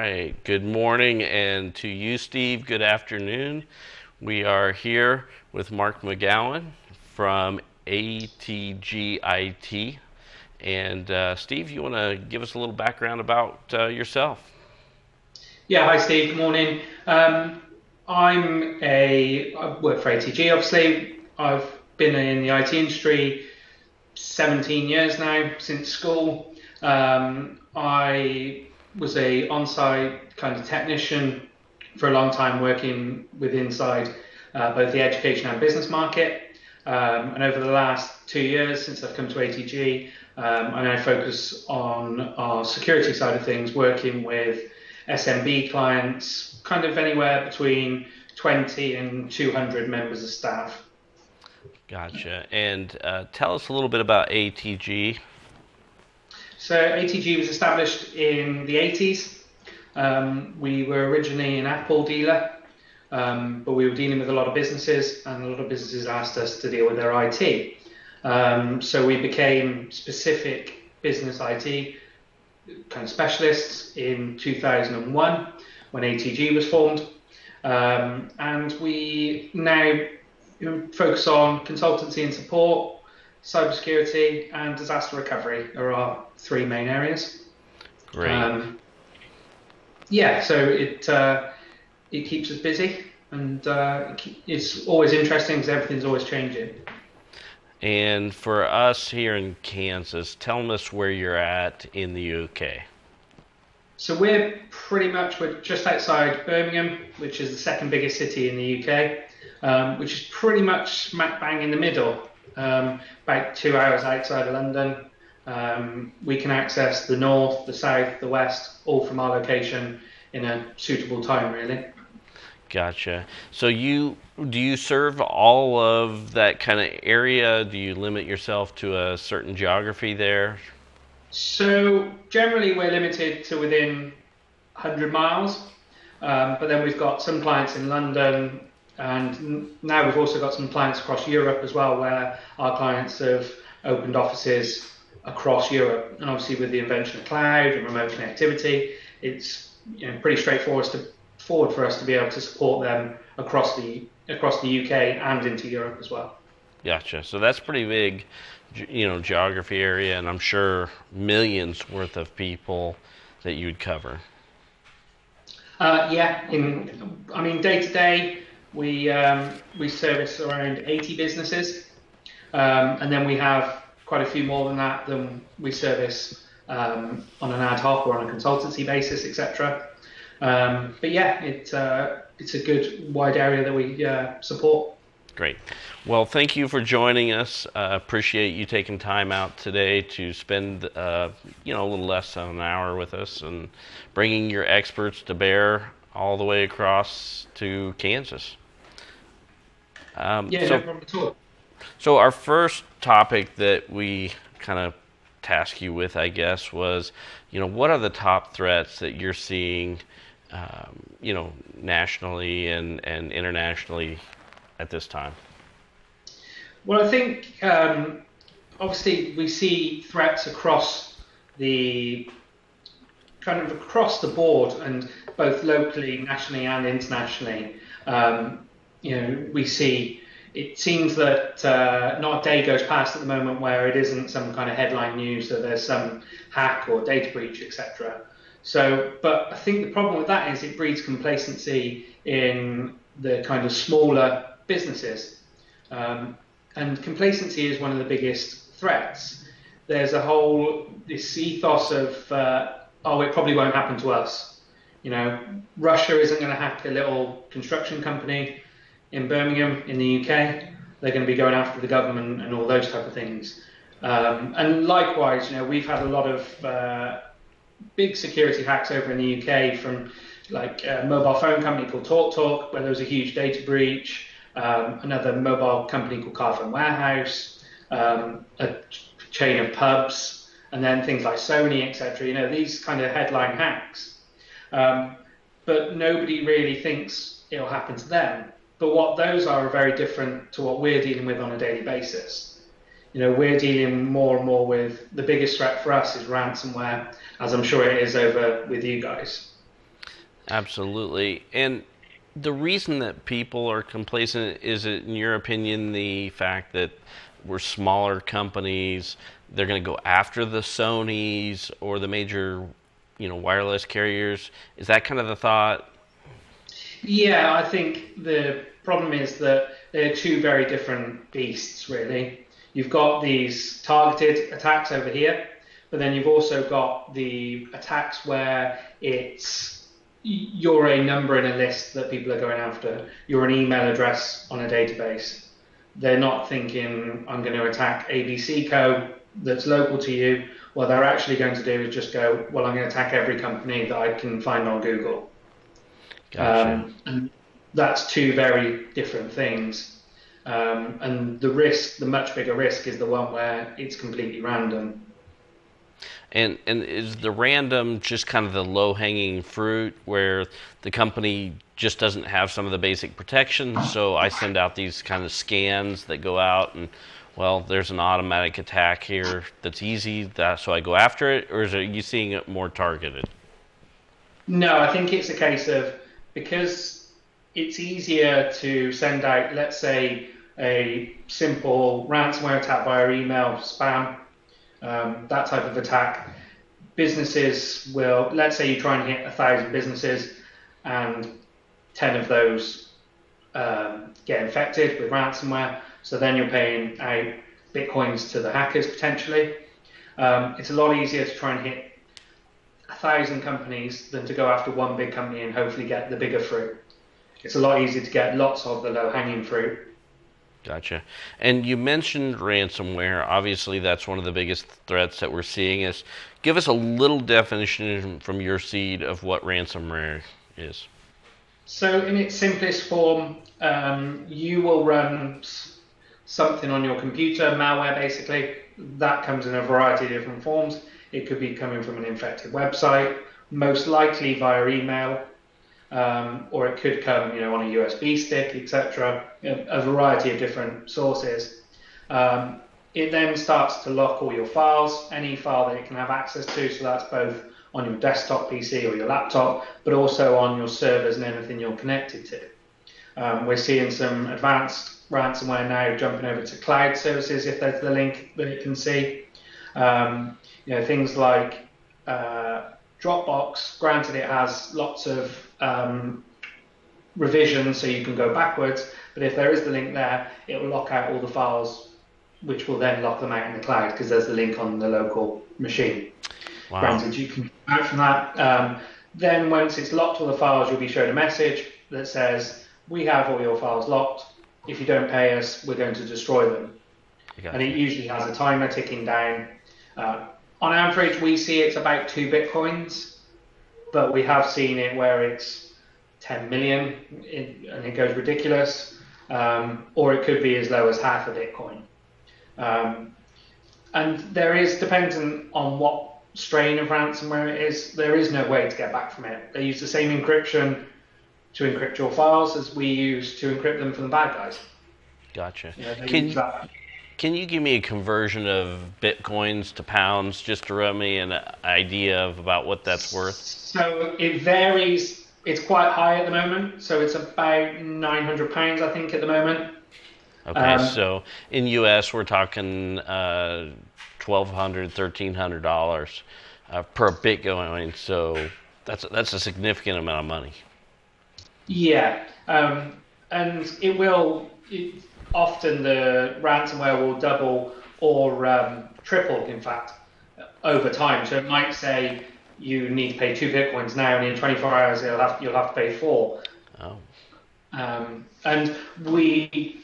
right. Good morning, and to you, Steve, good afternoon. We are here with Mark McGowan from ATG-IT. And Steve, you want to give us a little background about yourself? Yeah, hi Steve, good morning. I work for ATG, obviously. I've been in the IT industry 17 years now, since school. I was a on-site kind of technician for a long time, working with inside both the education and business market. And over the last 2 years since I've come to ATG, I now focus on our security side of things, working with SMB clients, kind of anywhere between 20 and 200 members of staff. Gotcha. And tell us a little bit about ATG. So ATG was established in the 80s. We were originally an Apple dealer, but we were dealing with a lot of businesses, and a lot of businesses asked us to deal with their IT. So we became specific business IT kind of specialists in 2001 when ATG was formed. And we now focus on consultancy and support, cybersecurity, and disaster recovery are our three main areas. Great. Yeah, so it keeps us busy, and it's always interesting because everything's always changing. And for us here in Kansas, tell us where you're at in the UK. So we're just outside Birmingham, which is the second biggest city in the UK, which is pretty much smack bang in the middle, about 2 hours outside of London. We can access the north, the south, the west, all from our location in a suitable time, really. Gotcha. So do you serve all of that kind of area? Do you limit yourself to a certain geography there? So generally, we're limited to within 100 miles, but then we've got some clients in London, and now we've also got some clients across Europe as well, where our clients have opened offices across Europe. And obviously, with the invention of cloud and remote connectivity, it's pretty forward for us to be able to support them across the UK and into Europe as well. Gotcha. So that's pretty big, geography area, and I'm sure millions worth of people that you'd cover. Yeah, I mean, day to day, we service around 80 businesses, and then we have quite a few more than that than we service on an ad hoc or on a consultancy basis, etc. But yeah, it's a good wide area that we support. Great. Well, thank you for joining us. Appreciate you taking time out today to spend, a little less than an hour with us and bringing your experts to bear all the way across to Kansas. Yeah, no problem at all. So our first topic that we kind of task you with, I guess, was, what are the top threats that you're seeing, nationally and internationally at this time? Well, I think obviously we see threats the across the board, and both locally, nationally, and internationally. We see. It seems that not a day goes past at the moment where it isn't some kind of headline news that there's some hack or data breach, etc. So, but I think the problem with that is it breeds complacency in the kind of smaller businesses. And complacency is one of the biggest threats. There's this ethos of, oh, it probably won't happen to us. Russia isn't going to hack a little construction company in Birmingham in the UK. They're going to be going after the government and all those type of things. And likewise, we've had a lot of big security hacks over in the UK from like a mobile phone company called TalkTalk, where there was a huge data breach. Another mobile company called Carphone Warehouse, a chain of pubs, and then things like Sony, etc. These kind of headline hacks. But nobody really thinks it'll happen to them. But what those are very different to what we're dealing with on a daily basis. We're dealing more and more with the biggest threat for us is ransomware, as I'm sure it is over with you guys. Absolutely. And the reason that people are complacent is it, in your opinion, the fact that we're smaller companies, they're going to go after the Sonys or the major, wireless carriers? Is that kind of the thought? Yeah, I think the problem is that they're two very different beasts, really. You've got these targeted attacks over here, but then you've also got the attacks where you're a number in a list that people are going after. You're an email address on a database. They're not thinking, I'm going to attack ABC Co. that's local to you. What they're actually going to do is just go, well, I'm going to attack every company that I can find on Google. Gotcha. And that's two very different things. And the much bigger risk, is the one where it's completely random. And is the random just kind of the low hanging fruit where the company just doesn't have some of the basic protections? So I send out these kind of scans that go out and, well, there's an automatic attack here that's easy, so I go after it, or are you seeing it more targeted? No, I think it's a case of, because it's easier to send out, let's say, a simple ransomware attack via email, spam, that type of attack. Businesses will, let's say you try and hit 1,000 businesses and 10 of those get infected with ransomware. So then you're paying out bitcoins to the hackers potentially. It's a lot easier to try and hit 1,000 companies than to go after one big company and hopefully get the bigger fruit. It's a lot easier to get lots of the low hanging fruit. Gotcha. And you mentioned ransomware. Obviously, that's one of the biggest threats that we're seeing. Is give us a little definition from your seed of what ransomware is. So, in its simplest form, you will run something on your computer, malware basically. That comes in a variety of different forms. It could be coming from an infected website, most likely via email, or it could come, on a USB stick, etc. A variety of different sources. It then starts to lock all your files, any file that it can have access to. So that's both on your desktop PC or your laptop, but also on your servers and anything you're connected to. We're seeing some advanced ransomware now jumping over to cloud services if there's the link that it can see. Things like Dropbox. Granted, it has lots of revisions, so you can go backwards. But if there is the link there, it will lock out all the files, which will then lock them out in the cloud because there's the link on the local machine. Wow. Granted, you can come out from that. Then once it's locked all the files, you'll be shown a message that says, we have all your files locked. If you don't pay us, we're going to destroy them. And it usually has a timer ticking down. On average, we see it's about 2 bitcoins, but we have seen it where it's 10 million and it goes ridiculous, or it could be as low as half a bitcoin. And there is, depending on what strain of ransomware it is, there is no way to get back from it. They use the same encryption to encrypt your files as we use to encrypt them from the bad guys. Gotcha. Can you give me a conversion of bitcoins to pounds just to run me an idea of about what that's worth? So it varies. It's quite high at the moment. So it's about £900, I think, at the moment. Okay, so in US we're talking $1,200, $1,300 per Bitcoin. So that's a significant amount of money. Yeah, and often the ransomware will double or triple, in fact, over time. So it might say you need to pay 2 bitcoins now, and in 24 hours you'll have to pay 4. Oh. And we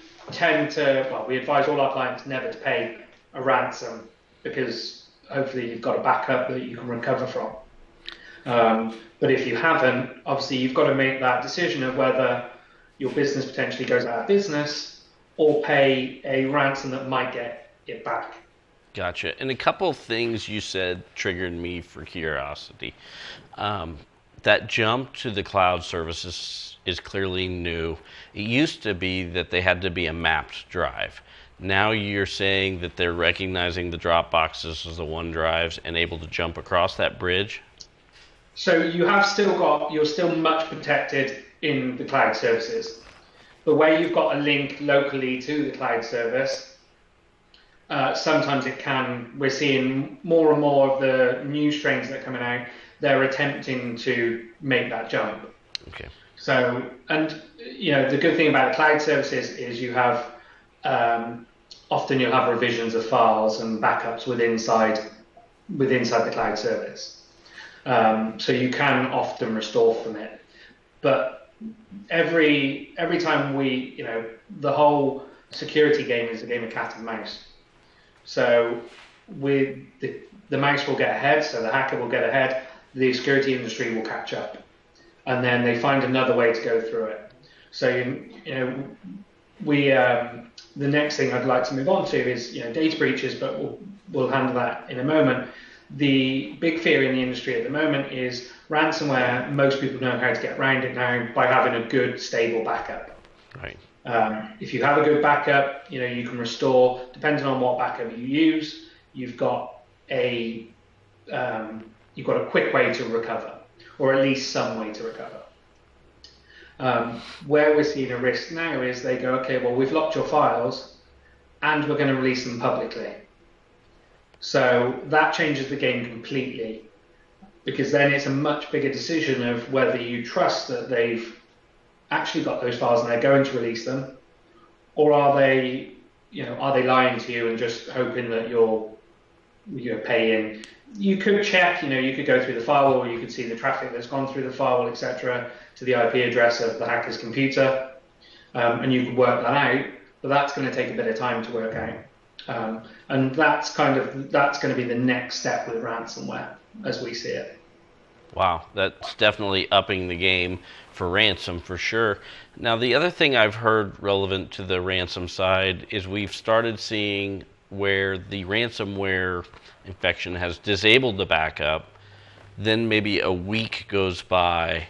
we advise all our clients never to pay a ransom, because hopefully you've got a backup that you can recover from. But if you haven't, obviously you've got to make that decision of whether your business potentially goes out of business or pay a ransom that might get it back. Gotcha. And a couple of things you said triggered me for curiosity. That jump to the cloud services is clearly new. It used to be that they had to be a mapped drive. Now you're saying that they're recognizing the Dropboxes as the OneDrives and able to jump across that bridge? So you're still much protected in the cloud services. But where you've got a link locally to the cloud service, sometimes we're seeing more and more of the new strains that are coming out, they're attempting to make that jump. Okay. So, and the good thing about the cloud services is often you'll have revisions of files and backups within inside the cloud service. So you can often restore from it. But every time the whole security game is a game of cat and mouse. So the mouse will get ahead, so the hacker will get ahead, the security industry will catch up, and then they find another way to go through it. So the next thing I'd like to move on to is data breaches, but we'll handle that in a moment. The big fear in the industry at the moment is ransomware. Most people know how to get around it now by having a good, stable backup. Right. If you have a good backup, you can restore. Depending on what backup you use, you've got a quick way to recover, or at least some way to recover. Where we're seeing a risk now is they go, okay, well, we've locked your files, and we're going to release them publicly. So that changes the game completely, because then it's a much bigger decision of whether you trust that they've actually got those files and they're going to release them, or are they lying to you and just hoping that you're paying. You could check, you could go through the firewall, you could see the traffic that's gone through the firewall, etc., to the IP address of the hacker's computer, and you could work that out. But that's going to take a bit of time to work out, and that's going to be the next step with ransomware as we see it. Wow, that's definitely upping the game for ransom for sure. Now, the other thing I've heard relevant to the ransom side is we've started seeing where the ransomware infection has disabled the backup, then maybe a week goes by,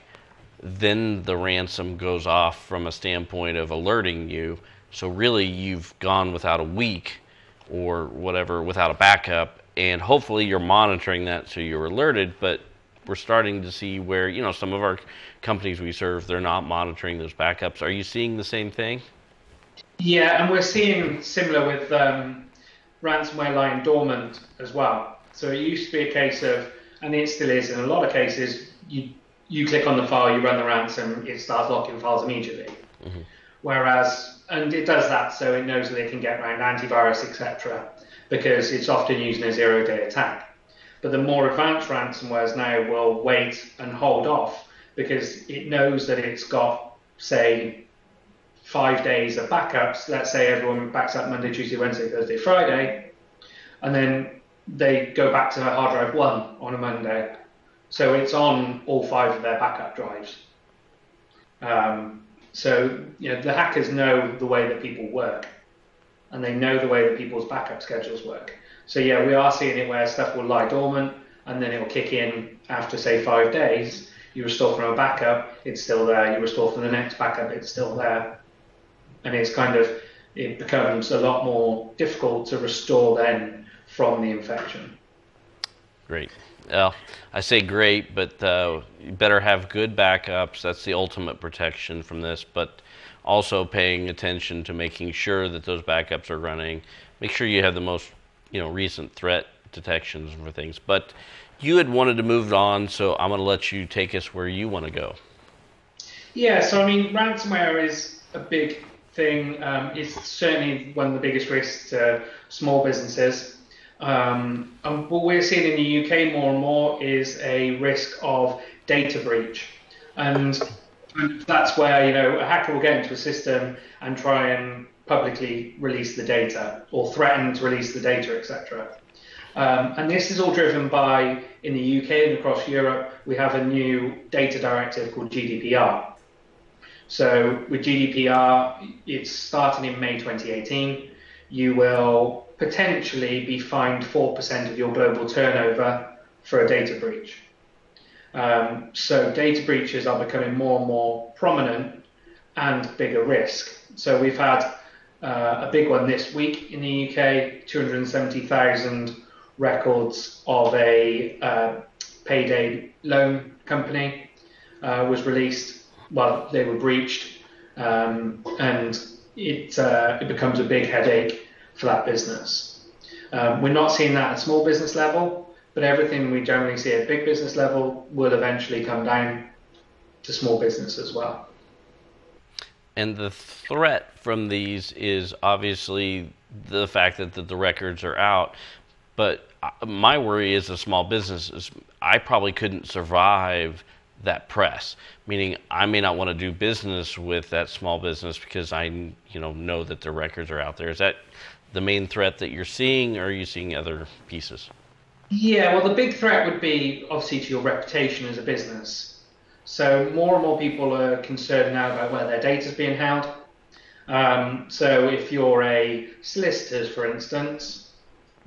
then the ransom goes off from a standpoint of alerting you. So really you've gone without a week or whatever without a backup, and hopefully you're monitoring that so you're alerted, but we're starting to see where, some of our companies we serve, they're not monitoring those backups. Are you seeing the same thing? Yeah, and we're seeing similar with ransomware lying dormant as well. So it used to be a case of, and it still is in a lot of cases, you click on the file, you run the ransom, it starts locking files immediately. Mm-hmm. Whereas, and it does that so it knows that it can get around antivirus, etc., because it's often using a zero-day attack. But the more advanced ransomwares now will wait and hold off because it knows that it's got, say, 5 days of backups. Let's say everyone backs up Monday, Tuesday, Wednesday, Thursday, Friday, and then they go back to hard drive 1 on a Monday. So it's on all 5 of their backup drives. So the hackers know the way that people work, and they know the way that people's backup schedules work. So yeah, we are seeing it where stuff will lie dormant, and then it will kick in after, say, 5 days. You restore from a backup, it's still there. You restore from the next backup, it's still there. And it becomes a lot more difficult to restore then from the infection. Great. Well, I say great, but you better have good backups. That's the ultimate protection from this, but also paying attention to making sure that those backups are running. Make sure you have the most recent threat detections for things. But you had wanted to move on, so I'm going to let you take us where you want to go. Yeah, so ransomware is a big thing. It's certainly one of the biggest risks to small businesses. And what we're seeing in the UK more and more is a risk of data breach. And that's where, a hacker will get into a system and try and publicly release the data or threaten to release the data, etc. And this is all driven by, in the UK and across Europe, we have a new data directive called GDPR. So with GDPR, it's starting in May 2018. You will potentially be fined 4% of your global turnover for a data breach. So data breaches are becoming more and more prominent and bigger risk. So we've had a big one this week in the UK, 270,000 records of a payday loan company was released. Well, they were breached, and it becomes a big headache for that business. We're not seeing that at small business level, but everything we generally see at big business level will eventually come down to small business as well. And the threat from these is obviously the fact that the records are out. But my worry as a small business is I probably couldn't survive that press. Meaning I may not want to do business with that small business because I know that the records are out there. Is that the main threat that you're seeing, or are you seeing other pieces? Yeah, well, the big threat would be obviously to your reputation as a business. So more and more people are concerned now about where their data is being held. So if you're a solicitor, for instance,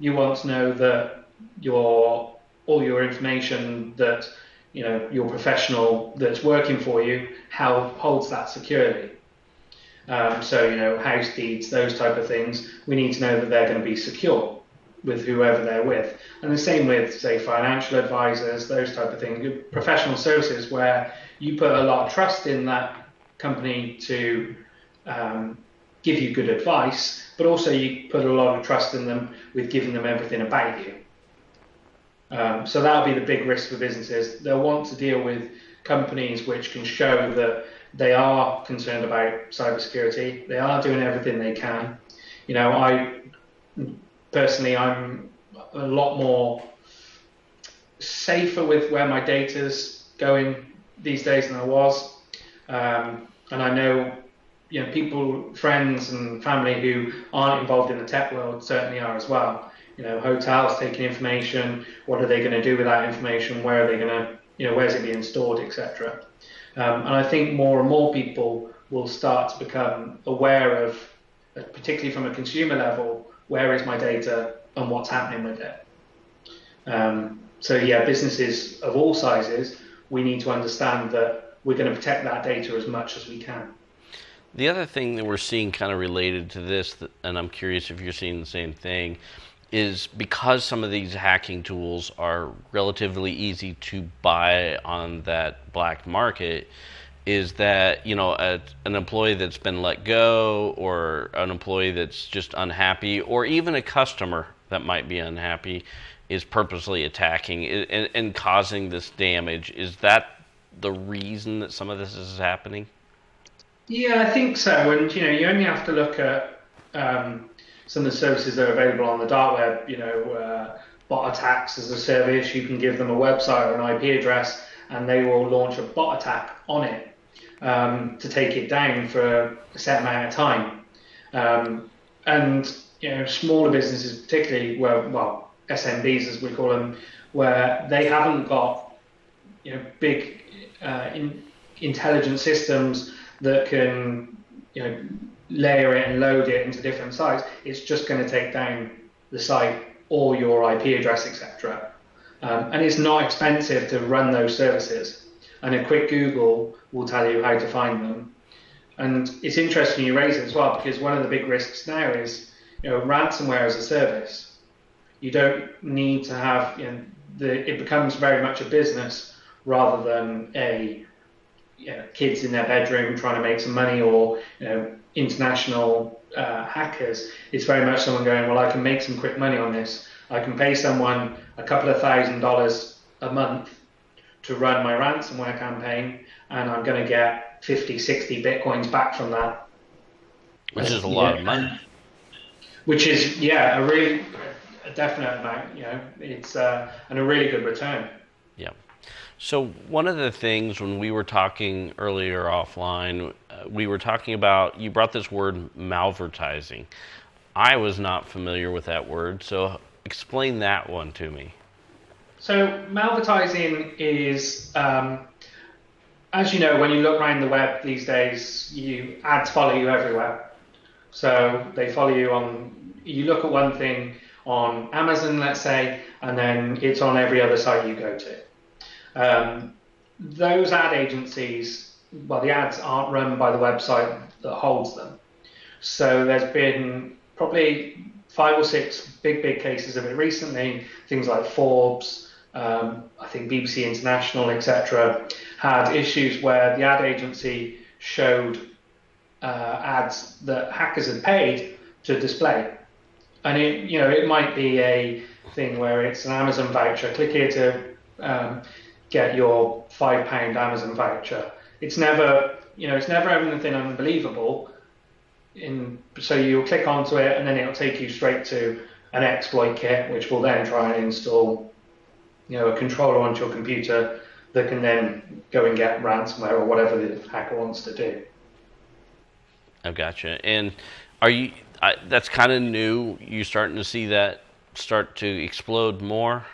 you want to know that all your information that your professional that's working for you holds that securely. So house deeds, those type of things, we need to know that they're going to be secure with whoever they're with. And the same with, say, financial advisors, those type of things, professional services where you put a lot of trust in that company to give you good advice, but also you put a lot of trust in them with giving them everything about you. So that'll be the big risk for businesses. They'll want to deal with companies which can show that they are concerned about cybersecurity. They are doing everything they can. Personally, I'm a lot more safer with where my data's going these days than I was. And I know, people, friends and family who aren't involved in the tech world certainly are as well. Hotels taking information, what are they going to do with that information? Where are they going to, where's it being stored, etc. And I think more and more people will start to become aware of, particularly from a consumer level, where is my data and what's happening with it. So yeah, businesses of all sizes, we need to understand that we're going to protect that data as much as we can. The other thing that we're seeing kind of related to this, and I'm curious if you're seeing the same thing, is because some of these hacking tools are relatively easy to buy on that black market, is that an employee that's been let go, or an employee that's just unhappy, or even a customer that might be unhappy, is purposely attacking and causing this damage. Is that the reason that some of this is happening? Yeah, I think so. And you only have to look at some of the services that are available on the dark web. Bot attacks as a service. You can give them a website or an IP address, and they will launch a bot attack on it to take it down for a set amount of time. And smaller businesses, particularly SMBs as we call them, where they haven't got big intelligent systems that can layer it and load it into different sites. It's just going to take down the site or your IP address, etc. And it's not expensive to run those services. And a quick Google will tell you how to find them. And it's interesting you raise it as well, because one of the big risks now is ransomware as a service. You don't need to have it becomes very much a business rather than a kids in their bedroom trying to make some money, or international hackers. It's very much someone going, well, I can make some quick money on this. I can pay someone a couple of $1,000s a month to run my ransomware campaign, and I'm going to get 50, 60 Bitcoins back from that. Which is a lot of money. Which is, a definite amount. It's and a really good return. Yeah. So one of the things when we were talking earlier offline, we were talking about, you brought this word malvertising. I was not familiar with that word, so explain that one to me. So malvertising is, as you know, when you look around the web these days, ads follow you everywhere. So they follow you you look at one thing on Amazon, let's say, and then it's on every other site you go to. Those ad agencies, the ads aren't run by the website that holds them. So there's been probably 5 or 6 big cases of it recently, things like Forbes, I think BBC International, etc., had issues where the ad agency showed ads that hackers had paid to display. And it might be a thing where it's an Amazon voucher. Click here to get your £5 Amazon voucher. It's never, it's never anything unbelievable. So you'll click onto it, and then it'll take you straight to an exploit kit, which will then try and install, a controller onto your computer that can then go and get ransomware or whatever the hacker wants to do. I've gotcha. And that's kind of new. You starting to see that start to explode more?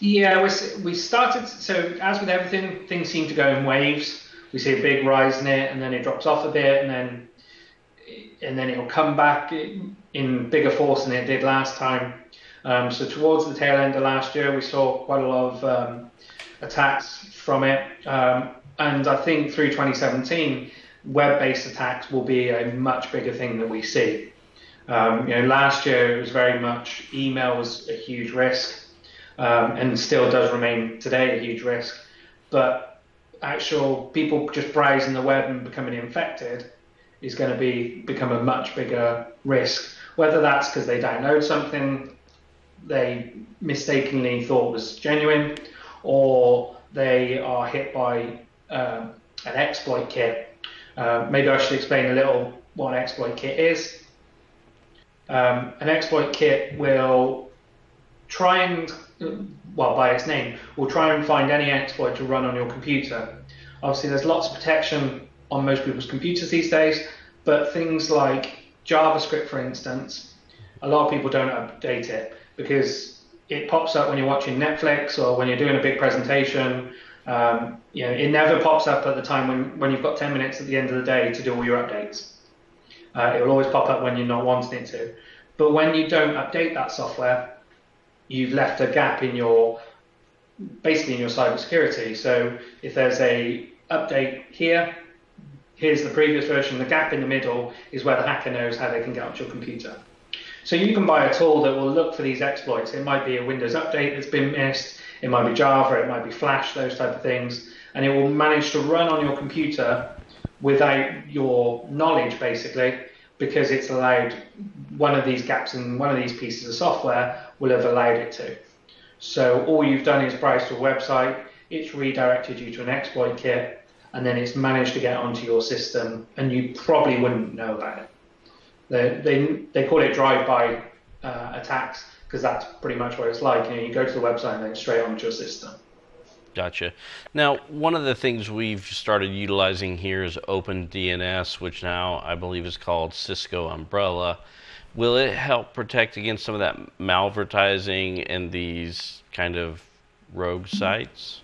Yeah, we started. So as with everything, things seem to go in waves. We see a big rise in it, and then it drops off a bit, and then it'll come back in bigger force than it did last time. So towards the tail end of last year, we saw quite a lot of attacks from it, and I think through 2017, web-based attacks will be a much bigger thing that we see. Last year it was very much email was a huge risk, and still does remain today a huge risk. But actual people just browsing the web and becoming infected is going to become a much bigger risk. Whether that's because they download something they mistakenly thought was genuine, or they are hit by an exploit kit. Maybe I should explain a little what an exploit kit is. An exploit kit will try and, by its name, will try and find any exploit to run on your computer. Obviously, there's lots of protection on most people's computers these days, but things like JavaScript, for instance, a lot of people don't update it because it pops up when you're watching Netflix or when you're doing a big presentation. It never pops up at the time when you've got 10 minutes at the end of the day to do all your updates. It will always pop up when you're not wanting it to. But when you don't update that software, you've left a gap in your cybersecurity. So if there's a update here's the previous version. The gap in the middle is where the hacker knows how they can get onto your computer. So you can buy a tool that will look for these exploits. It might be a Windows update that's been missed. It might be Java. It might be Flash, those type of things. And it will manage to run on your computer without your knowledge, basically, because it's allowed one of these gaps in one of these pieces of software will have allowed it to. So all you've done is browse to a website, it's redirected you to an exploit kit, and then it's managed to get onto your system, and you probably wouldn't know about it. They call it drive-by attacks because that's pretty much what it's like. You go to the website and then straight onto your system. Gotcha. Now, one of the things we've started utilizing here is OpenDNS, which now I believe is called Cisco Umbrella. Will it help protect against some of that malvertising and these kind of rogue sites?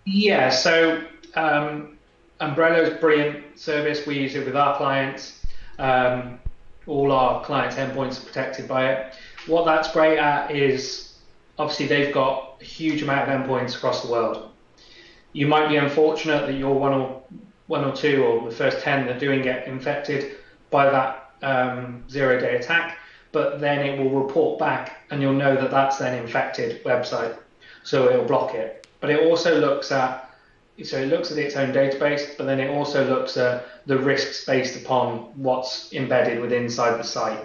Yeah, so Umbrella is a brilliant service. We use it with our clients. All our clients' endpoints are protected by it. What that's great at is, obviously, they've got a huge amount of endpoints across the world. You might be unfortunate that you're one or two or the first 10 that do get infected by that zero-day attack, but then it will report back and you'll know that that's an infected website, so it'll block it. But it also looks at its own database, but then it also looks at the risks based upon what's embedded within inside the site.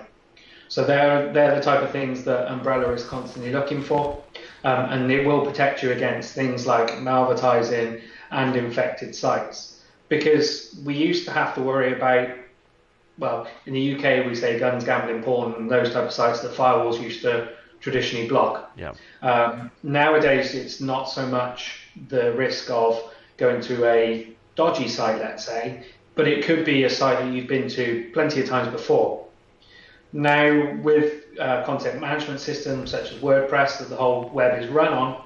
So they're the type of things that Umbrella is constantly looking for, and it will protect you against things like malvertising and infected sites. Because we used to have to worry about, in the UK we say guns, gambling, porn, and those type of sites that firewalls used to traditionally block. Yeah. Nowadays it's not so much the risk of going to a dodgy site, let's say, but it could be a site that you've been to plenty of times before. Now, with content management systems such as WordPress that the whole web is run on,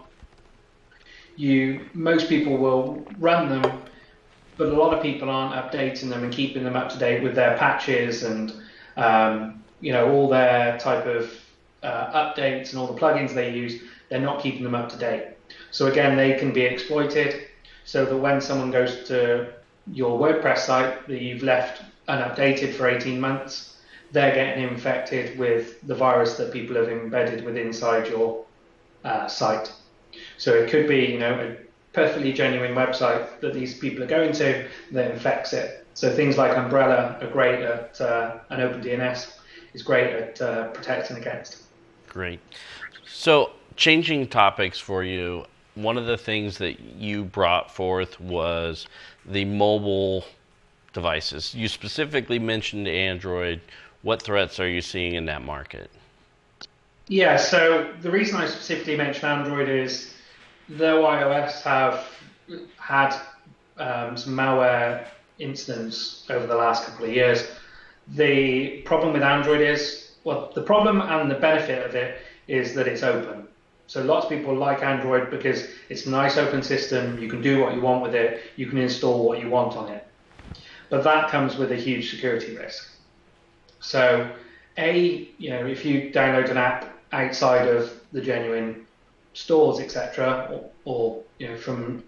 most people will run them, but a lot of people aren't updating them and keeping them up to date with their patches and all their type of updates and all the plugins they use. They're not keeping them up to date. So again, they can be exploited, so that when someone goes to your WordPress site that you've left unupdated for 18 months, they're getting infected with the virus that people have embedded inside your site. So it could be, a perfectly genuine website that these people are going to that infects it. So things like Umbrella are great at, and OpenDNS is great at protecting against. Great. So, changing topics for you, one of the things that you brought forth was the mobile devices. You specifically mentioned Android. What threats are you seeing in that market? Yeah, so the reason I specifically mention Android is though iOS have had some malware incidents over the last couple of years, the problem with Android is, well, the problem and the benefit of it is that it's open. So lots of people like Android because it's a nice open system, you can do what you want with it, you can install what you want on it. But that comes with a huge security risk. So, if you download an app outside of the genuine stores, etc., or from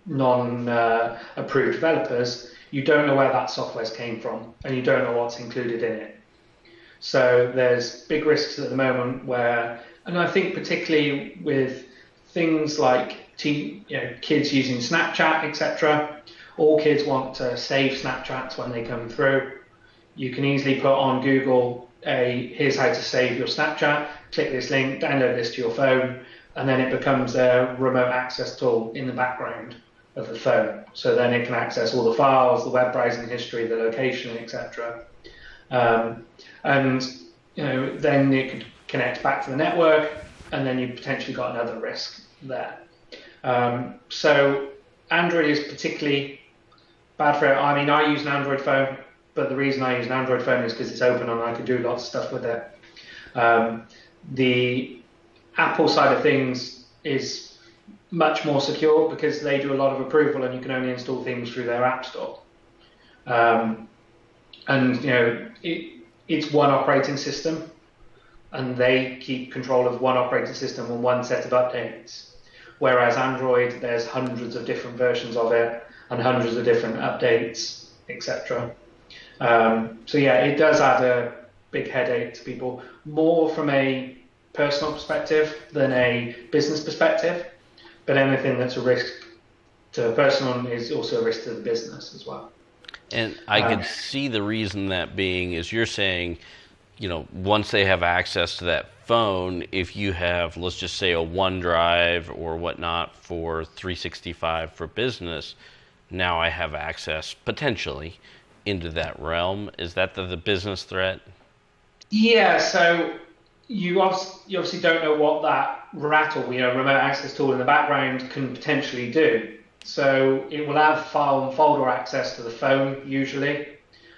non-approved developers, you don't know where that software came from, and you don't know what's included in it. So there's big risks at the moment where, and I think particularly with things like kids using Snapchat, etc. All kids want to save Snapchats when they come through. You can easily put on Google here's how to save your Snapchat, click this link, download this to your phone, and then it becomes a remote access tool in the background of the phone. So then it can access all the files, the web browsing history, the location, etc. And then it could connect back to the network, and then you've potentially got another risk there. So Android is particularly bad for it. I mean, I use an Android phone, but the reason I use an Android phone is because it's open and I can do lots of stuff with it. The Apple side of things is much more secure because they do a lot of approval and you can only install things through their app store. It's one operating system and they keep control of one operating system and one set of updates. Whereas Android, there's hundreds of different versions of it and hundreds of different updates, etc. It does add a big headache to people, more from a personal perspective than a business perspective. But anything that's a risk to a person is also a risk to the business as well. And I could see the reason that being is you're saying, once they have access to that phone, if you have, let's just say, a OneDrive or whatnot for 365 for business, now I have access potentially into that realm. Is that the business threat? Yeah, so you obviously don't know what that Riat or remote access tool in the background can potentially do. So it will have file and folder access to the phone usually,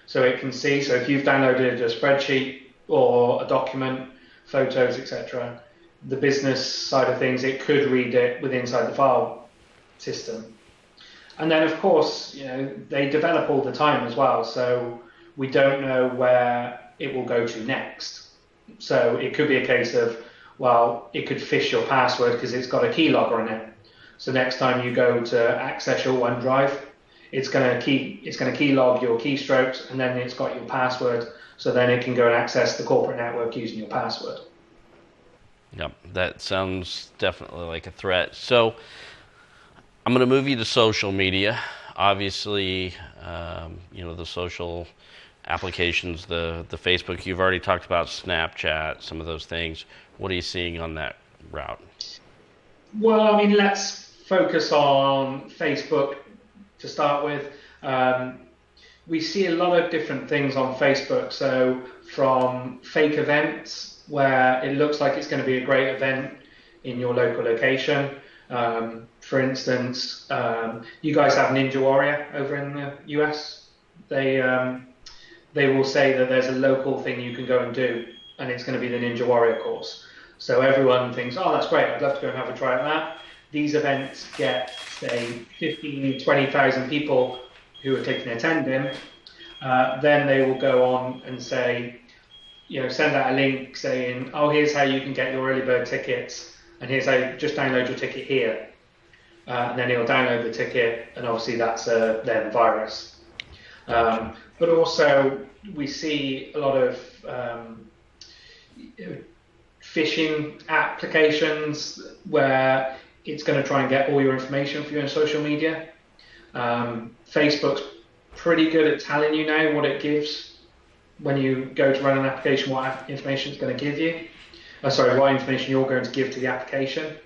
so it can see. So if you've downloaded a spreadsheet or a document, photos, etc., the business side of things, it could read it with inside the file system. And then, of course, they develop all the time as well, so we don't know where it will go to next. So it could be a case of, well, it could phish your password because it's got a keylogger in it. So next time you go to access your OneDrive, it's going to keylog your keystrokes, and then it's got your password. So then it can go and access the corporate network using your password. Yep, that sounds definitely like a threat. So I'm going to move you to social media. Obviously, the social applications, the Facebook. You've already talked about Snapchat, some of those things. What are you seeing on that route? Well, I mean, let's focus on Facebook to start with. We see a lot of different things on Facebook. So from fake events where it looks like it's going to be a great event in your local location. For instance, you guys have Ninja Warrior over in the US. They will say that there's a local thing you can go and do, and it's going to be the Ninja Warrior course. So everyone thinks, oh, that's great, I'd love to go and have a try at that. These events get, say, 15,000, 20,000 people who are clicking attend in. Then they will go on and say, send out a link saying, oh, here's how you can get your early bird tickets, and here's how you just download your ticket here. And then he'll download the ticket, and obviously that's then virus. But also, we see a lot of phishing applications where it's going to try and get all your information for you on social media. Facebook's pretty good at telling you now what it gives when you go to run an application, what information it's going to give you. What information you're going to give to the application.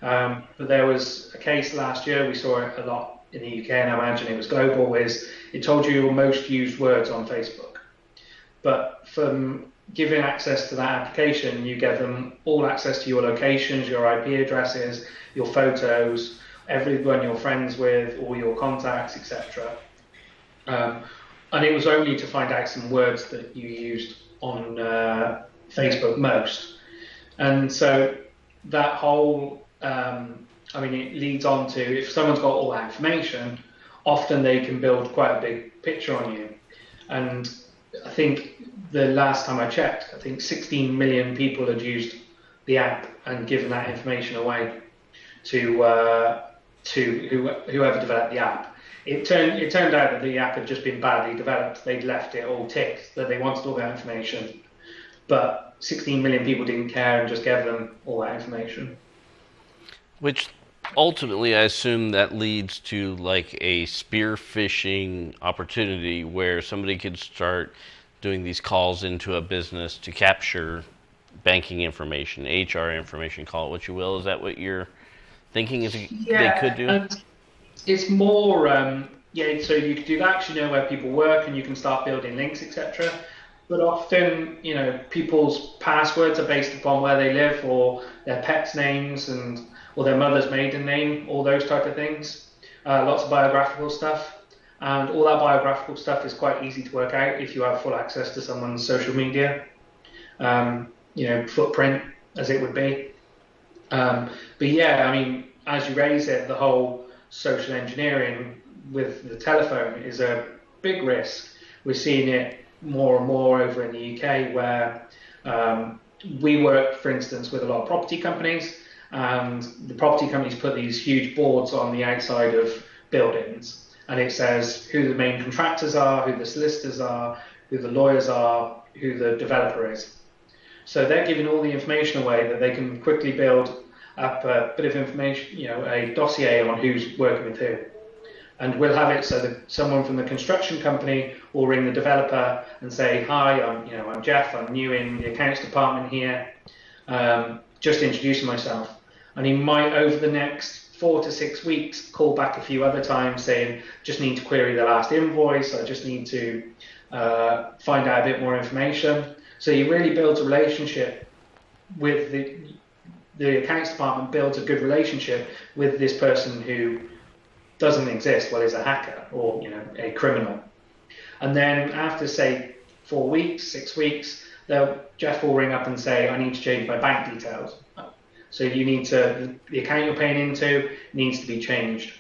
But there was a case last year, we saw it a lot in the UK, and I imagine it was global, is it told you your most used words on Facebook. But from giving access to that application, you gave them all access to your locations, your IP addresses, your photos, everyone you're friends with, all your contacts, etc. And it was only to find out some words that you used on Facebook most. And so that whole, it leads on to, if someone's got all that information, often they can build quite a big picture on you. And I think the last time I checked, I think 16 million people had used the app and given that information away to whoever developed the app. It turned out that the app had just been badly developed. They'd left it all ticked that they wanted all that information, but 16 million people didn't care and just gave them all that information. Which ultimately, I assume that leads to like a spear phishing opportunity where somebody could start doing these calls into a business to capture banking information, HR information, call it what you will. Is that what you're thinking they could do? And it's more, so you could do that, you know where people work and you can start building links, etc. But often, people's passwords are based upon where they live or their pets' names or their mother's maiden name, all those type of things. Lots of biographical stuff. And all that biographical stuff is quite easy to work out if you have full access to someone's social media, footprint, as it would be. But as you raise it, the whole social engineering with the telephone is a big risk. We're seeing it more and more over in the UK where we work, for instance, with a lot of property companies, and the property companies put these huge boards on the outside of buildings, and it says who the main contractors are, who the solicitors are, who the lawyers are, who the developer is. So they're giving all the information away that they can quickly build up a bit of information, a dossier on who's working with who. And we'll have it so that someone from the construction company will ring the developer and say, "Hi, I'm Jeff. I'm new in the accounts department here. Just introducing myself." And he might, over the next 4 to 6 weeks, call back a few other times saying, "Just need to query the last invoice. I just need to find out a bit more information." So he really builds a relationship with the accounts department, builds a good relationship with this person who doesn't exist, is a hacker or a criminal. And then after, say, 4 weeks, 6 weeks, Jeff will ring up and say, "I need to change my bank details." So the account you're paying into needs to be changed.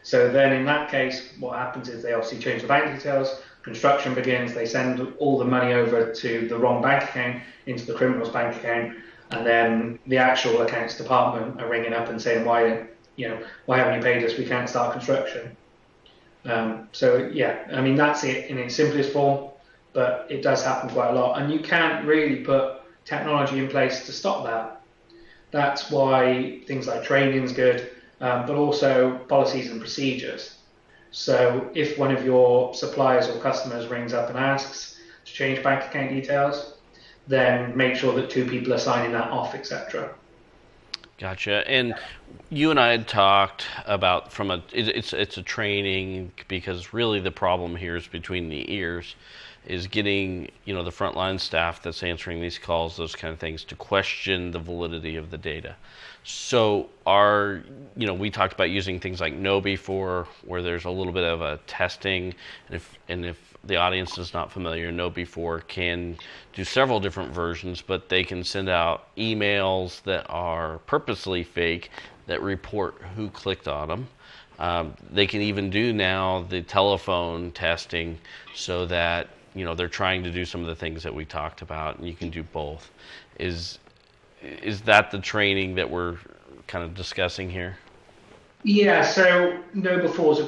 So then in that case, what happens is they obviously change the bank details, construction begins, they send all the money over to the wrong bank account, into the criminal's bank account, and then the actual accounts department are ringing up and saying, why haven't you paid us? We can't start construction. That's it in its simplest form, but it does happen quite a lot. And you can't really put technology in place to stop that. That's why things like training is good, but also policies and procedures. So if one of your suppliers or customers rings up and asks to change bank account details, then make sure that 2 people are signing that off, etc. Gotcha. And you and I had talked about it's a training, because really the problem here is between the ears, is getting the frontline staff that's answering these calls, those kind of things, to question the validity of the data. So we talked about using things like KnowBe4, where there's a little bit of a testing, and if the audience is not familiar, KnowBe4 can do several different versions, but they can send out emails that are purposely fake that report who clicked on them. They can even do now the telephone testing, so that they're trying to do some of the things that we talked about, and you can do both. Is that the training that we're kind of discussing here? Yeah, so KnowBe4 is a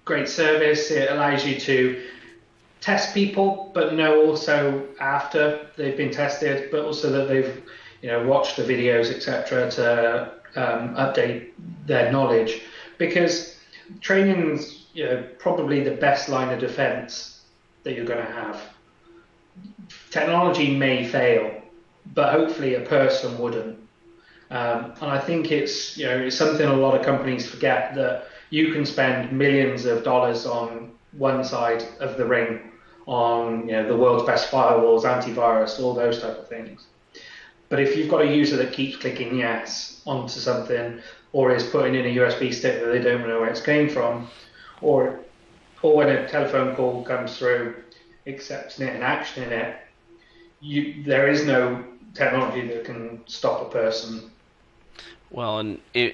great service. It allows you to test people, but know also after they've been tested, but also that they've watched the videos, etc., to update their knowledge, because training's probably the best line of defense that you're going to have. Technology may fail, but hopefully a person wouldn't. And I think it's something a lot of companies forget, that you can spend millions of dollars on one side of the ring, on the world's best firewalls, antivirus, all those type of things. But if you've got a user that keeps clicking yes onto something, or is putting in a USB stick that they don't know where it's came from, or when a telephone call comes through, accepting it and actioning it, there is no technology that can stop a person. Well, and a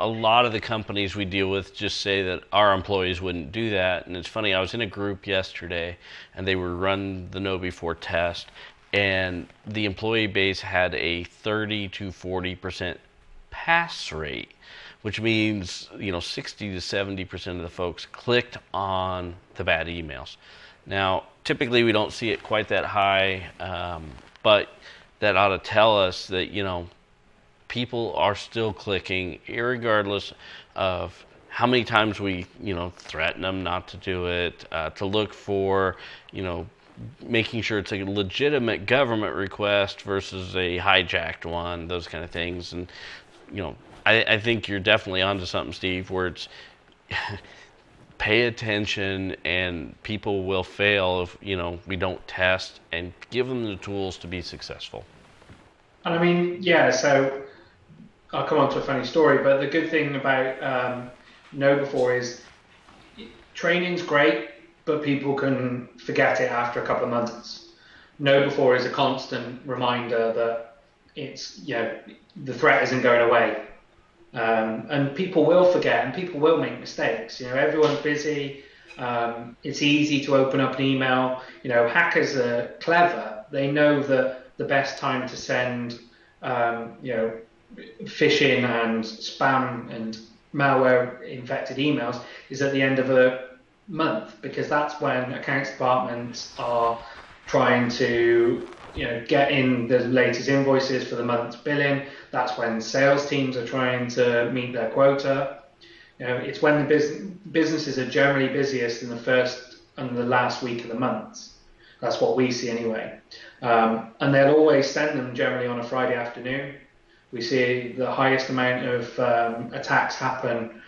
lot of the companies we deal with just say that our employees wouldn't do that. And it's funny, I was in a group yesterday, and they were run the know before test, and the employee base had a 30 to 40% pass rate, which means 60 to 70% of the folks clicked on the bad emails. Now, typically we don't see it quite that high, but that ought to tell us that people are still clicking, irregardless of how many times we, threaten them not to do it, to look for, making sure it's a legitimate government request versus a hijacked one, those kind of things. And, I think you're definitely onto something, Steve, where it's pay attention, and people will fail if, we don't test and give them the tools to be successful. And I mean, so I'll come on to a funny story, but the good thing about Know Before is training's great, but people can forget it after a couple of months. Know Before is a constant reminder that it's the threat isn't going away, and people will forget and people will make mistakes. Everyone's busy. It's easy to open up an email. Hackers are clever. They know that the best time to send phishing and spam and malware infected emails is at the end of a month, because that's when accounts departments are trying to get in the latest invoices for the month's billing. That's when sales teams are trying to meet their quota. It's when the businesses are generally busiest in the first and the last week of the month. That's what we see anyway. And they'll always send them generally on a Friday afternoon. We see the highest amount of attacks happen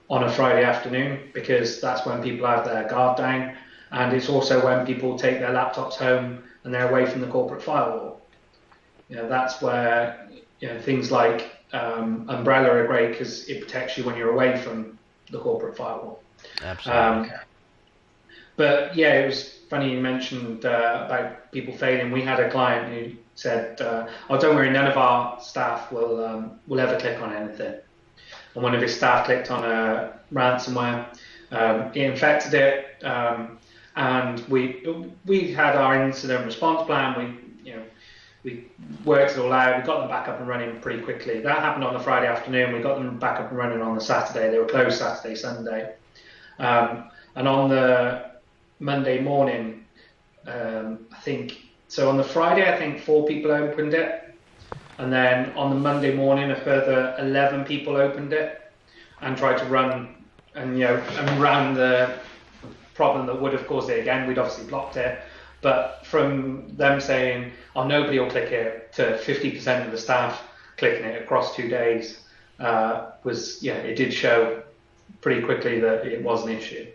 on a Friday afternoon, because that's when people have their guard down, and it's also when people take their laptops home and they're away from the corporate firewall. That's where things like Umbrella are great, because it protects you when you're away from the corporate firewall. Absolutely. But it was funny you mentioned about people failing. We had a client who said, "Oh, don't worry, none of our staff will ever click on anything." And one of his staff clicked on a ransomware. He infected it, and we had our incident response plan. We worked it all out. We got them back up and running pretty quickly. That happened on the Friday afternoon. We got them back up and running on the Saturday. They were closed Saturday, Sunday, and on the Monday morning, I think. So on the Friday, I think 4 people opened it. And then on the Monday morning, a further 11 people opened it and tried to run and ran the problem that would have caused it again. We'd obviously blocked it. But from them saying, "Oh, nobody will click it," to 50% of the staff clicking it across 2 days, it did show pretty quickly that it was an issue.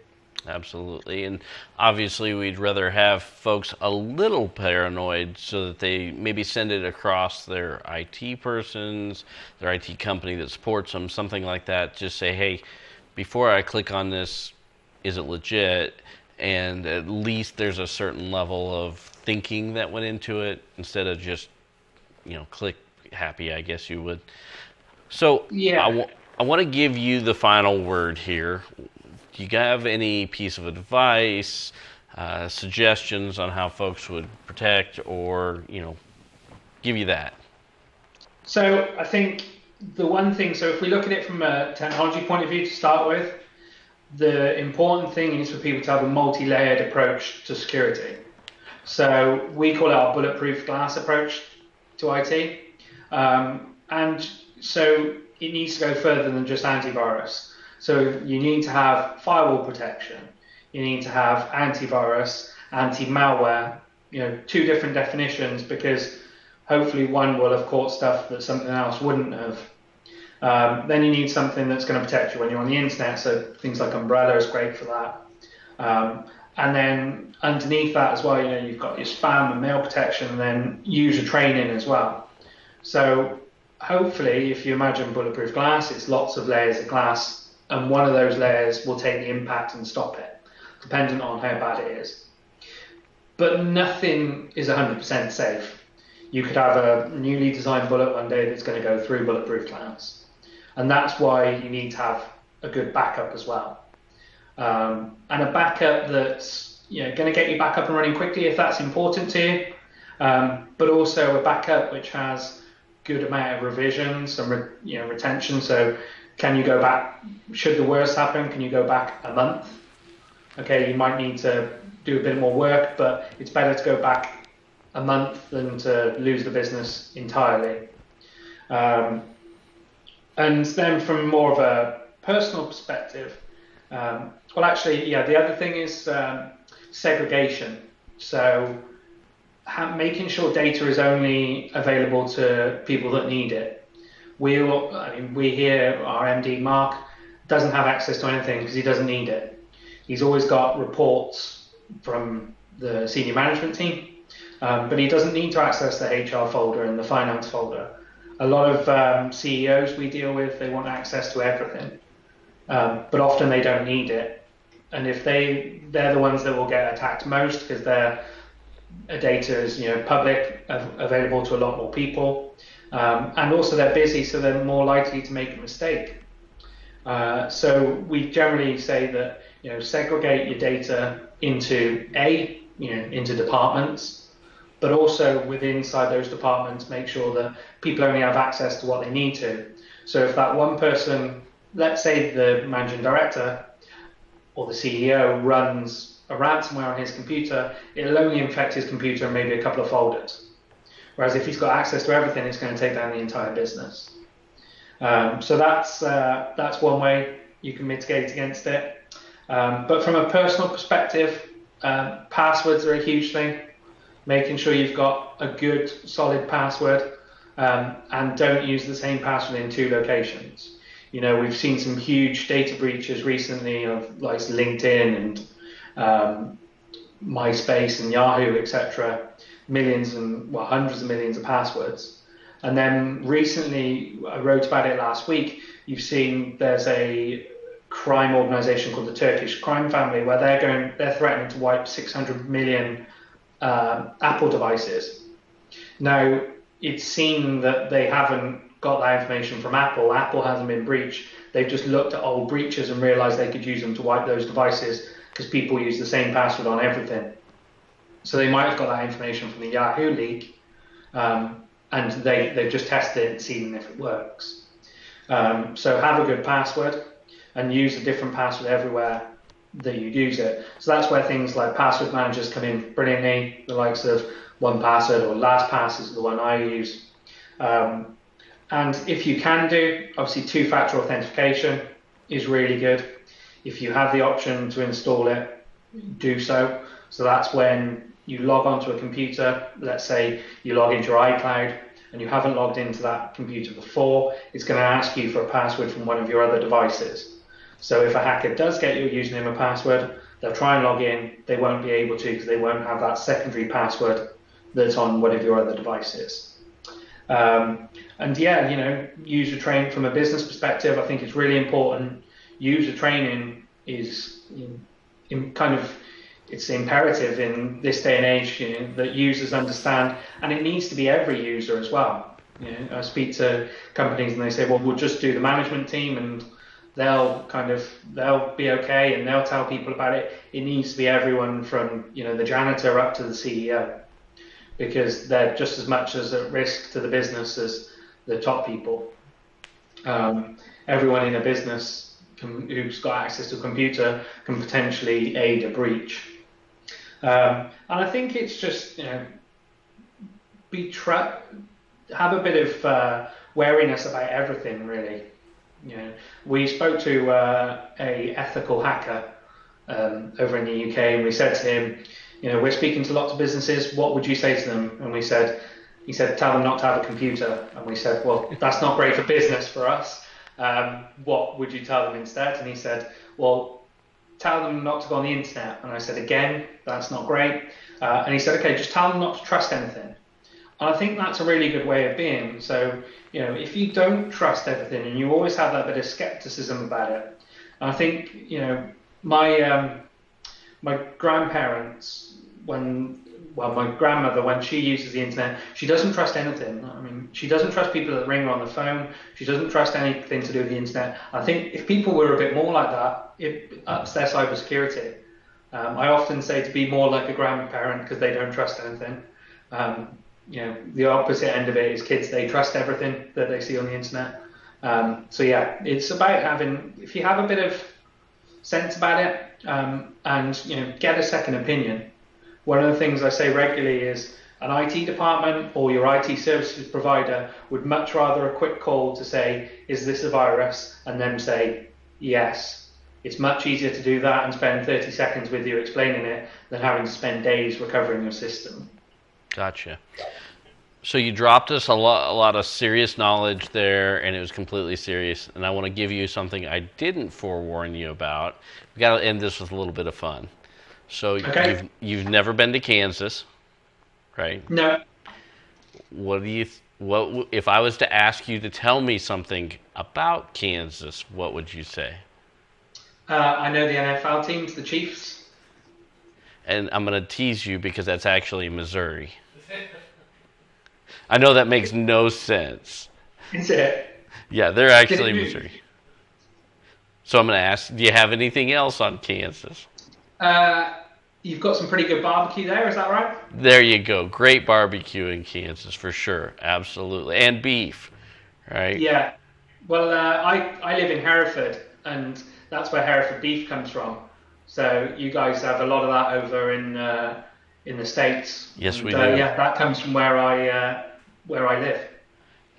Absolutely. And obviously we'd rather have folks a little paranoid so that they maybe send it across their IT persons, their IT company that supports them, something like that. Just say, "Hey, before I click on this, is it legit?" And at least there's a certain level of thinking that went into it, instead of just, click happy, I guess you would. So I want to give you the final word here. Do you have any piece of advice, suggestions on how folks would protect, or give you that? So I think the one thing, so if we look at it from a technology point of view to start with, the important thing is for people to have a multi-layered approach to security. So we call it our bulletproof glass approach to IT. And so it needs to go further than just antivirus. So you need to have firewall protection. You need to have antivirus, anti-malware, two different definitions, because hopefully one will have caught stuff that something else wouldn't have. Then you need something that's going to protect you when you're on the internet. So things like Umbrella is great for that. And then underneath that as well, you've got your spam and mail protection, and then user training as well. So hopefully, if you imagine bulletproof glass, it's lots of layers of glass, and one of those layers will take the impact and stop it, dependent on how bad it is. But nothing is 100% safe. You could have a newly designed bullet one day that's going to go through bulletproof glass. And that's why you need to have a good backup as well. And a backup that's going to get you back up and running quickly if that's important to you, but also a backup which has good amount of revisions and retention. So can you go back, should the worst happen, can you go back a month? Okay, you might need to do a bit more work, but it's better to go back a month than to lose the business entirely. And then from more of a personal perspective, the other thing is segregation. So making sure data is only available to people that need it. We here, our MD, Mark, doesn't have access to anything because he doesn't need it. He's always got reports from the senior management team, but he doesn't need to access the HR folder and the finance folder. A lot of CEOs we deal with, they want access to everything, but often they don't need it. And if they're the ones that will get attacked most because their data is public, available to a lot more people, and also they're busy, so they're more likely to make a mistake. So we generally say that segregate your data into into departments, but also inside those departments, make sure that people only have access to what they need to. So if that one person, let's say the managing director or the CEO, runs a ransomware on his computer, it'll only infect his computer and maybe a couple of folders. Whereas if he's got access to everything, it's going to take down the entire business. So that's one way you can mitigate against it. But from a personal perspective, passwords are a huge thing. Making sure you've got a good, solid password, and don't use the same password in two locations. We've seen some huge data breaches recently of like LinkedIn and MySpace and Yahoo, etc. Millions and hundreds of millions of passwords. And then recently, I wrote about it last week, you've seen there's a crime organization called the Turkish crime family where they're threatening to wipe 600 million Apple devices. Now, it's seen that they haven't got that information from Apple. Apple hasn't been breached. They've just looked at old breaches and realized they could use them to wipe those devices because people use the same password on everything. So they might have got that information from the Yahoo leak, and they've just tested it and seen if it works. So have a good password and use a different password everywhere that you use it. So that's where things like password managers come in brilliantly, the likes of 1Password or LastPass is the one I use. And if you can do, obviously two-factor authentication is really good. If you have the option to install it, do so. So that's when you log onto a computer, let's say you log into your iCloud and you haven't logged into that computer before, it's going to ask you for a password from one of your other devices. So if a hacker does get your username and password, they'll try and log in, they won't be able to because they won't have that secondary password that's on one of your other devices. And yeah, user training from a business perspective, I think it's really important. User training is it's imperative in this day and age, that users understand, and it needs to be every user as well. I speak to companies and they say, well, we'll just do the management team and they'll be okay and they'll tell people about it. It needs to be everyone from the janitor up to the CEO, because they're just as much as at risk to the business as the top people. Everyone in a business who's got access to a computer can potentially aid a breach. And I think it's just, be have a bit of wariness about everything, really. We spoke to a ethical hacker over in the UK, and we said to him, we're speaking to lots of businesses. What would you say to them? And he said, tell them not to have a computer. And we said, well, that's not great for business for us. What would you tell them instead? And he said, well, tell them not to go on the internet. And I said, again, that's not great. And he said, okay, just tell them not to trust anything. And I think that's a really good way of being. So, if you don't trust everything and you always have that bit of skepticism about it, and I think, my grandparents, my grandmother, when she uses the internet, she doesn't trust anything. I mean, she doesn't trust people that ring her on the phone. She doesn't trust anything to do with the internet. I think if people were a bit more like that, it ups their cybersecurity. I often say to be more like a grandparent because they don't trust anything. The opposite end of it is kids, they trust everything that they see on the internet. So yeah, it's about if you have a bit of sense about it, and get a second opinion. One of the things I say regularly is an IT department or your IT services provider would much rather a quick call to say, is this a virus? And then say, yes. It's much easier to do that and spend 30 seconds with you explaining it than having to spend days recovering your system. Gotcha. So you dropped us a lot of serious knowledge there, and it was completely serious. And I want to give you something I didn't forewarn you about. We got to end this with a little bit of fun. So okay. you've never been to Kansas, right? No. What if I was to ask you to tell me something about Kansas? What would you say? I know the NFL teams, the Chiefs. And I'm going to tease you because that's actually Missouri. I know that makes no sense. Is it? Yeah, they're actually Missouri. So I'm going to ask, do you have anything else on Kansas? You've got some pretty good barbecue there, is that right? There you go. Great barbecue in Kansas for sure. Absolutely. And beef, right? Yeah. Well, I live in Hereford, and that's where Hereford beef comes from. So you guys have a lot of that over in the States. Yes, and, we do. Yeah, that comes from where I live.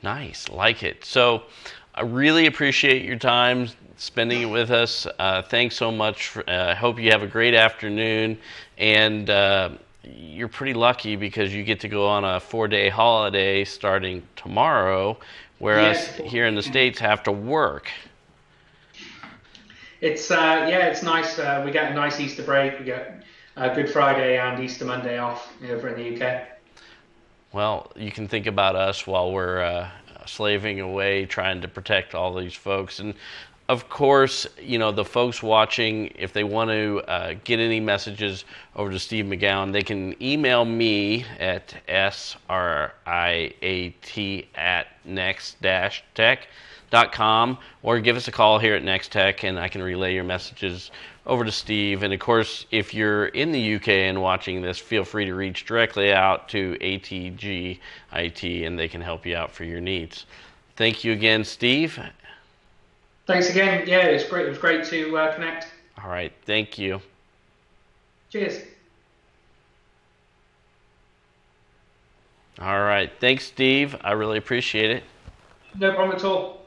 Nice, like it. So I really appreciate your time spending it with us. Thanks so much. I hope you have a great afternoon. And you're pretty lucky because you get to go on a 4-day holiday starting tomorrow, whereas here in the States have to work. It's it's nice. We get a nice Easter break. We get Good Friday and Easter Monday off over in the UK. Well, you can think about us while we're slaving away trying to protect all these folks. And of course, the folks watching, if they want to get any messages over to Steve McGowan, they can email me at sriat@next-tech.com or give us a call here at Nex-Tech, and I can relay your messages over to Steve. And of course, if you're in the UK and watching this, feel free to reach directly out to ATG-IT, and they can help you out for your needs. Thank you again, Steve. Thanks again. Yeah, it was great. It was great to connect. All right. Thank you. Cheers. All right. Thanks, Steve. I really appreciate it. No problem at all.